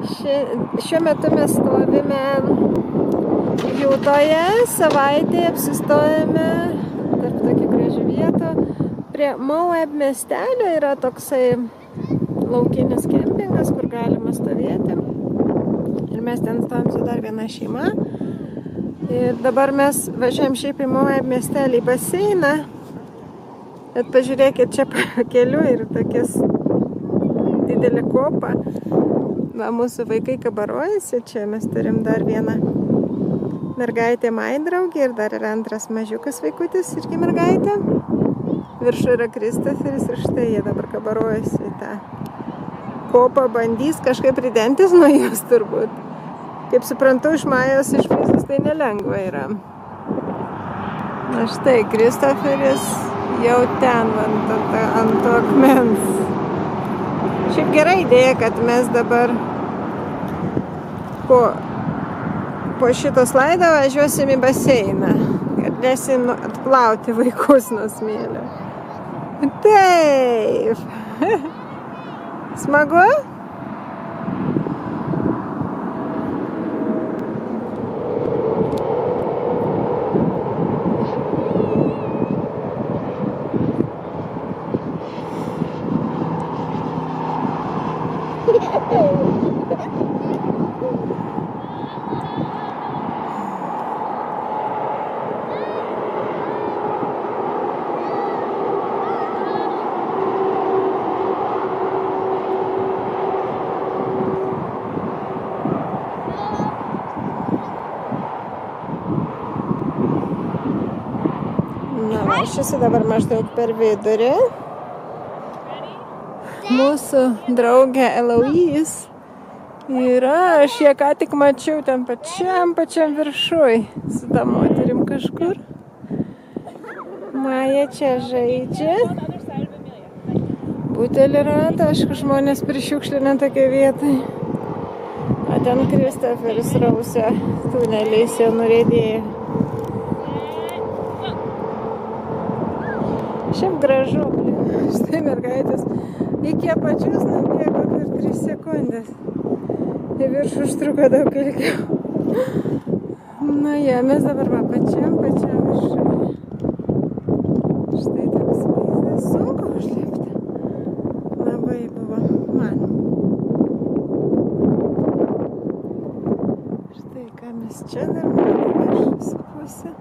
Šiuo metu mes stovime Jūtoje, savaitėje apsistojame tarp tokių gražių vietų. Prie Moab miestelio yra toksai laukinis kempingas, kur galima stovėti. Ir mes ten stovim su dar viena šeima. Ir dabar mes važiuojam šiaip į Moab miestelį į baseiną. Bet pažiūrėkit, čia pakeliu ir tokias didelė kopa. Va, mūsų vaikai kabarojasi, čia mes turim dar vieną mergaitę Maidraugį ir dar yra antras mažiukas vaikutis, irgi mergaitė. Viršų yra Kristoferis ir štai jie dabar kabarojasi į tą kopą, bandys kažkaip ridentis nuo jos turbūt. Kaip suprantu, iš Majos išvysus tai nelengva yra. Na štai, Kristoferis jau ten ant to akmens. Šiaip gera idėja, kad mes dabar po šito slaido važiuosim į baseiną. Galėsim atplauti vaikus nuo smėlio. Taip. Smagu? Na, aš esu dabar maždaug per vidurį. Mūsų draugė Eloise yra, aš ją ką tik mačiau ten pačiam viršuj su ta moterim kažkur. Maja čia žaidžia. Butelį rado, aišku, žmonės prišiukšlina tokią vietą. O ten Kristoferis rausia tuneliais jau nurėdėjo. Šiaip gražu, štai mergaitės iki apačios nubėgo per 3 sekundės. Į viršų užtruko daug ilgiau. Na ja, mes dabar pačiam viršuje. Štai toks vaizdas, sunku užlipti. Labai buvo man. Štai ką mes čia dar matome iš visų pusę.